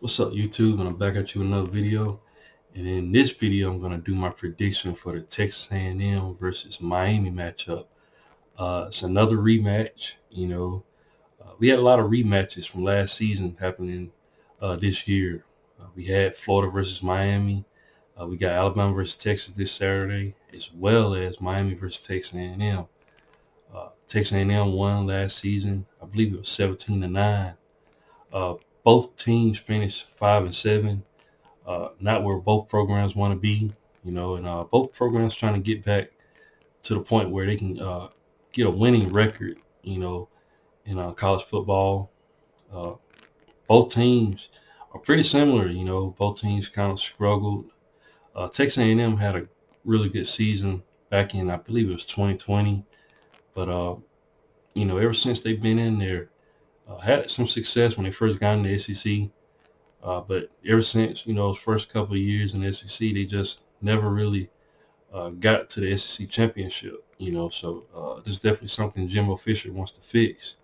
What's up, YouTube? And I'm back at you with another video. And in this video, I'm going to do my prediction for the Texas A&M versus Miami matchup. It's another rematch. We had a lot of rematches from last season happening this year. We had Florida versus Miami. We got Alabama versus Texas this Saturday, as well as Miami versus Texas A&M. Texas A&M won last season. I believe it was 17-9. Uh, both teams finished 5-7. Not where both programs want to be, and both programs trying to get back to the point where they can get a winning record, in college football. Uh, both teams are pretty similar, both teams kind of struggled. Texas A&M had a really good season back in, I believe it was 2020, but, ever since they've been in there, had some success when they first got in the SEC. But ever since, those first couple of years in the SEC, they just never really got to the SEC championship, So this is definitely something Jimbo Fisher wants to fix.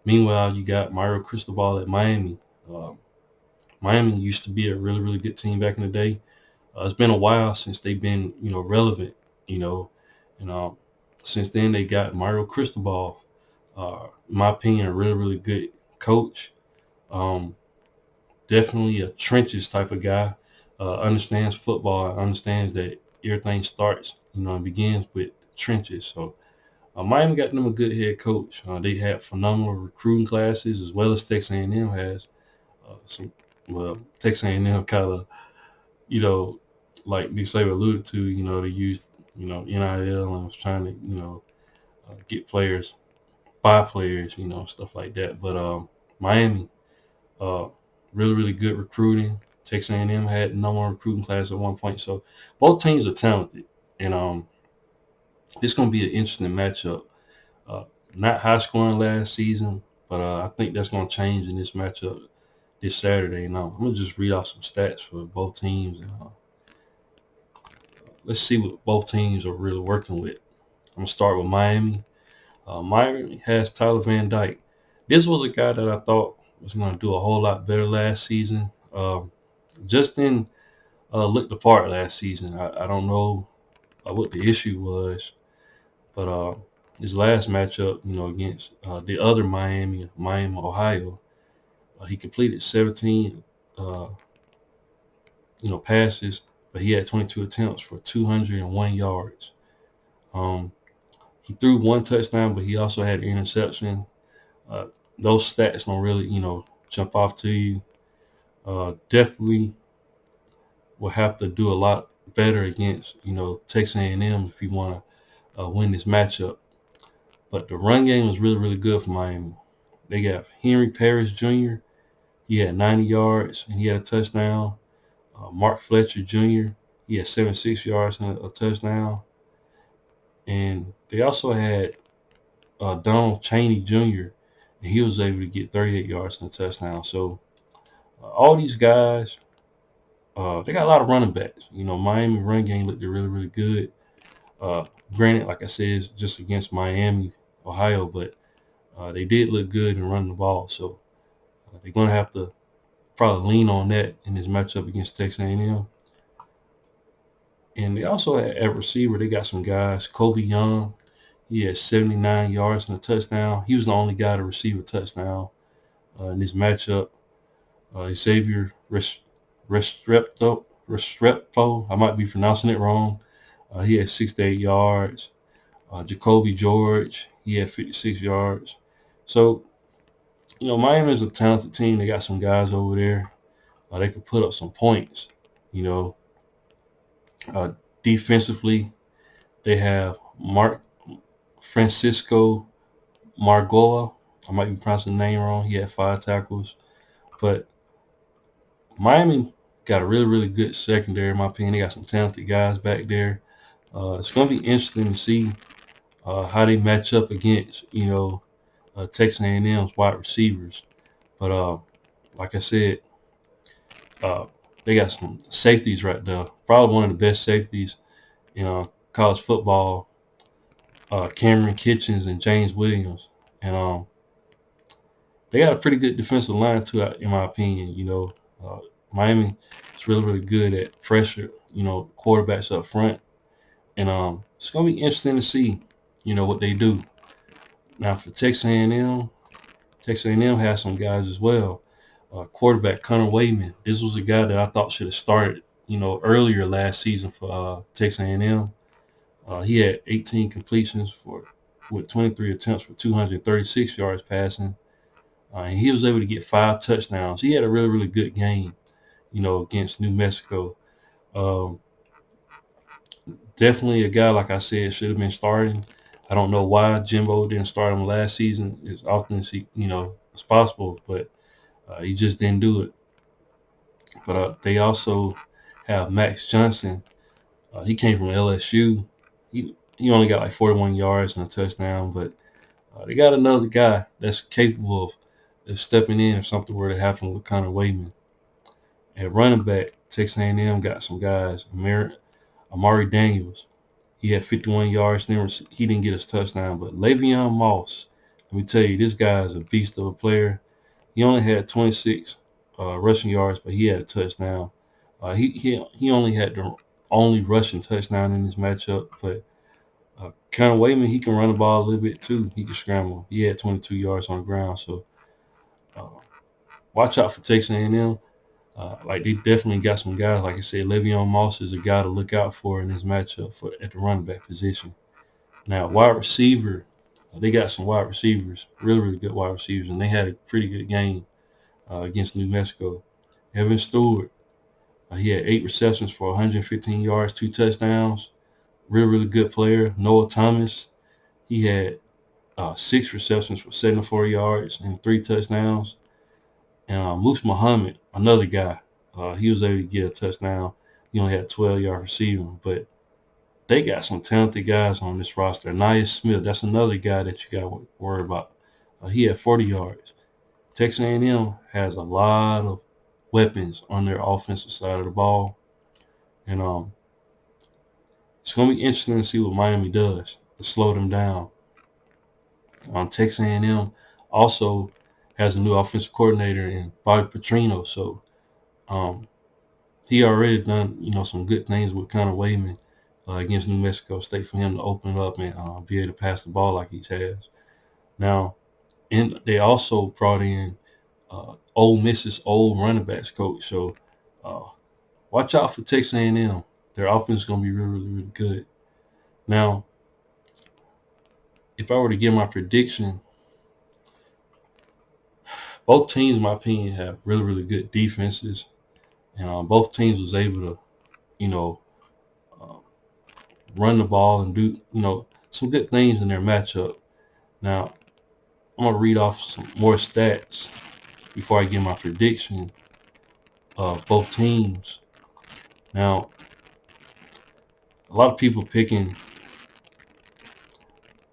Meanwhile, you got Mario Cristobal at Miami. Um, Miami used to be a really, really good team back in the day. It's been a while since they've been, relevant, you know, and since then they got Mario Cristobal. In my opinion, a really, really good coach. Um, Definitely a trenches type of guy. Understands football. Understands that everything starts, and begins with trenches. So Miami got them a good head coach. They had phenomenal recruiting classes, as well as Texas A&M has some. Well, Texas A&M kind of, you know, like Nick Saban alluded to, they used, NIL and was trying to, get players, buy players, stuff like that. But Miami, uh, really, really good recruiting. Texas A&M had number one recruiting class at one point. So both teams are talented, and it's going to be an interesting matchup. Uh, Not high scoring last season, but I think that's going to change in this matchup this Saturday. And I'm going to just read off some stats for both teams. And let's see what both teams are really working with. I'm going to start with Miami. Miami has Tyler Van Dyke. This was a guy that I thought was going to do a whole lot better last season. Just didn't look the part last season. I don't know what the issue was, but his last matchup, against the other Miami, Ohio, he completed 17, uh, passes, but he had 22 attempts for 201 yards. Um, he threw one touchdown, but he also had an interception. Uh, those stats don't really, jump off to you. Definitely will have to do a lot better against, Texas A&M if you want to win this matchup. But the run game was really, really good for Miami. They got Henry Parrish Jr. He had 90 yards and he had a touchdown. Mark Fletcher Jr. He had 76 yards and a touchdown. And they also had Donald Chaney Jr. and he was able to get 38 yards and a touchdown. So all these guys, they got a lot of running backs. Miami run game looked really, really good. Uh, Granted, like I said, it's just against Miami, Ohio, but they did look good in running the ball. So they're going to have to probably lean on that in this matchup against Texas A&M. And they also at receiver, they got some guys. Kobe Young, he had 79 yards and a touchdown. He was the only guy to receive a touchdown in this matchup. Xavier Restrepo, I might be pronouncing it wrong. He had 68 yards. Jacoby George, he had 56 yards. So, Miami is a talented team. They got some guys over there. They could put up some points. You know, uh, Defensively, they have Mark Francisco Margola. I might be pronouncing the name wrong. He had 5 tackles. But Miami got a really, really good secondary, in my opinion. They got some talented guys back there. It's going to be interesting to see how they match up against, Texas A&M's wide receivers. But like I said, uh, they got some safeties right there. Probably one of the best safeties in college football. Cameron Kitchens and James Williams, and they got a pretty good defensive line too, in my opinion. Uh, Miami is really good at pressure, quarterbacks up front, and it's gonna be interesting to see, what they do. Now for Texas A&M has some guys as well. Quarterback Connor Wayman. This was a guy that I thought should have started, earlier last season for Texas A&M. He had 18 completions with 23 attempts for 236 yards passing. And he was able to get 5 touchdowns. He had a really good game, against New Mexico. Um, Definitely a guy, like I said, should have been starting. I don't know why Jimbo didn't start him last season as often as possible, but he just didn't do it. But they also have Max Johnson. He came from LSU. He only got like 41 yards and a touchdown, but they got another guy that's capable of stepping in if something were to happen with Connor Wayman. At running back, Texas A&M got some guys. Amari Daniels, he had 51 yards. He didn't get his touchdown, but Le'Veon Moss, let me tell you, this guy is a beast of a player. He only had 26 rushing yards, but he had a touchdown. He only had the only rushing touchdown in this matchup, but Connor Wayman, he can run the ball a little bit too. He can scramble. He had 22 yards on the ground, so uh, watch out for Texas A&M. Like they definitely got some guys. Like I said, Le'Veon Moss is a guy to look out for in this matchup at the running back position. Now, wide receiver, they got some wide receivers, really good wide receivers, and they had a pretty good game against New Mexico. Evan Stewart, he had 8 receptions for 115 yards, 2 touchdowns. Really good player. Noah Thomas, he had 6 receptions for 74 yards and 3 touchdowns. And Moose Muhammad, another guy, he was able to get a touchdown. He only had 12 yards receiving, but they got some talented guys on this roster. Nia Smith, that's another guy that you got to worry about. He had 40 yards. Texas A&M has a lot of weapons on their offensive side of the ball, and it's going to be interesting to see what Miami does to slow them down. Texas A&M also has a new offensive coordinator in Bobby Petrino, so um, he already done some good things with Connor Wayman against New Mexico State for him to open it up and be able to pass the ball like he has. Now, and they also brought in Ole Miss's old running backs coach, so watch out for Texas A&M. Their offense is going to be really good. Now, if I were to give my prediction, both teams, in my opinion, have really good defenses, and both teams was able to, uh, run the ball and do, some good things in their matchup. Now, I'm gonna read off some more stats before I give my prediction of both teams. Now, a lot of people picking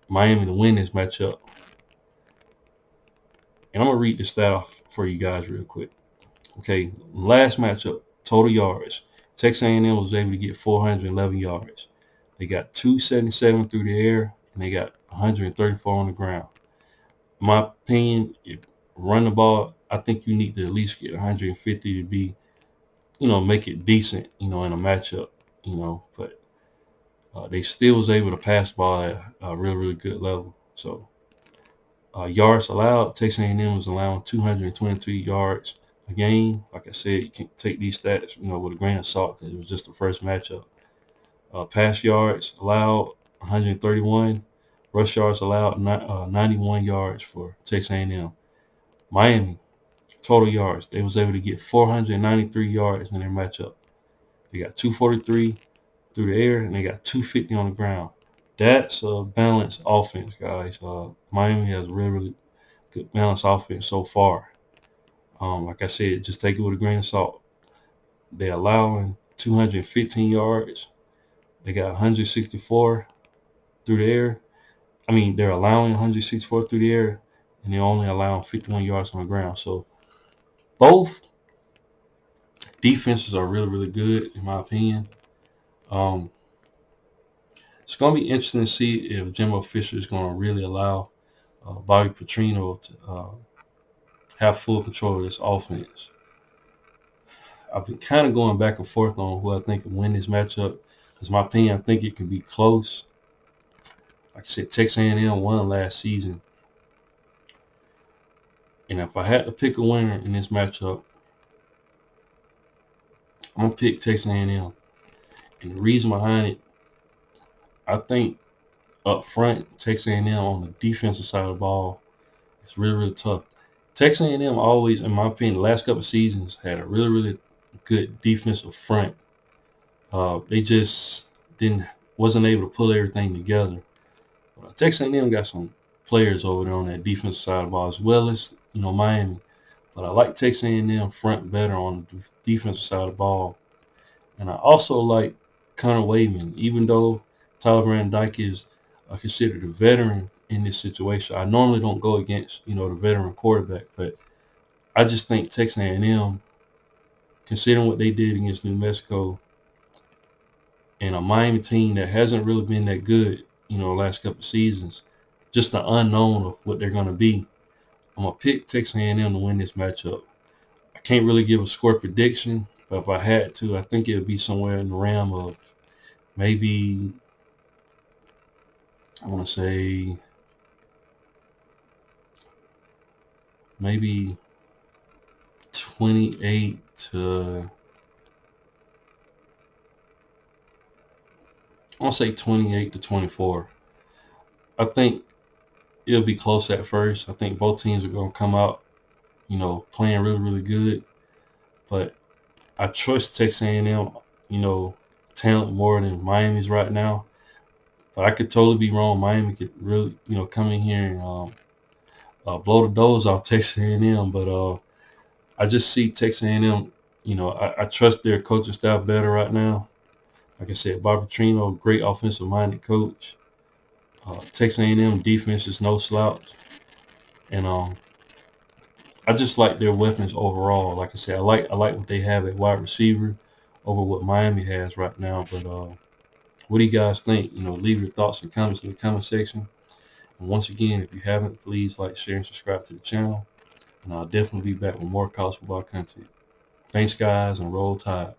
Miami to win this matchup, and I'm gonna read the stat off for you guys real quick. Okay, last matchup, total yards. Texas A&M was able to get 411 yards. They got 277 through the air, and they got 134 on the ground. In my opinion, if run the ball, I think you need to at least get 150 to be, make it decent, in a matchup, but they still was able to pass the ball at a really good level. So yards allowed, Texas A&M was allowing 222 yards a game. Like I said, you can take these stats, with a grain of salt because it was just the first matchup. Pass yards allowed 131. Rush yards allowed 91 yards for Texas A&M. Miami, total yards, they was able to get 493 yards in their matchup. They got 243 through the air, and they got 250 on the ground. That's a balanced offense, guys. Miami has really good balanced offense so far. Like I said, just take it with a grain of salt. They're allowing 215 yards. They got 164 through the air. They're allowing 164 through the air, and they're only allowing 51 yards on the ground. So both defenses are really good, in my opinion. It's going to be interesting to see if Jimbo Fisher is going to really allow Bobby Petrino to have full control of this offense. I've been kind of going back and forth on who I think will win this matchup. Because my opinion, I think it can be close. Like I said, Texas A&M won last season. And if I had to pick a winner in this matchup, I'm going to pick Texas A&M. And the reason behind it, I think up front, Texas A&M on the defensive side of the ball, it's really, really tough. Texas A&M always, in my opinion, the last couple of seasons had a really, really good defensive front. They just wasn't able to pull everything together. Texas A&M got some players over there on that defensive side of the ball, as well as Miami. But I like Texas A&M front better on the defensive side of the ball, and I also like Connor Wayman, even though Tyler Van Dyke is considered a veteran in this situation. I normally don't go against the veteran quarterback, but I just think Texas A&M, considering what they did against New Mexico, and a Miami team that hasn't really been that good, the last couple of seasons, just the unknown of what they're going to be. I'm going to pick Texas A&M to win this matchup. I can't really give a score prediction, but if I had to, I think it would be somewhere in the realm of maybe, I want to say, maybe 28 to, I want to say 28 to 24. I think it'll be close at first. I think both teams are going to come out, playing really, really good. But I trust Texas A&M, talent more than Miami's right now. But I could totally be wrong. Miami could really, come in here and blow the doors off Texas A&M. But I just see Texas A&M. I trust their coaching staff better right now. Like I said, Bob Petrino, great offensive-minded coach. Texas A&M defense is no slouch, and I just like their weapons overall. Like I said, I like what they have at wide receiver over what Miami has right now. But what do you guys think? Leave your thoughts and comments in the comment section. And once again, if you haven't, please like, share, and subscribe to the channel. And I'll definitely be back with more college football content. Thanks, guys, and roll tide.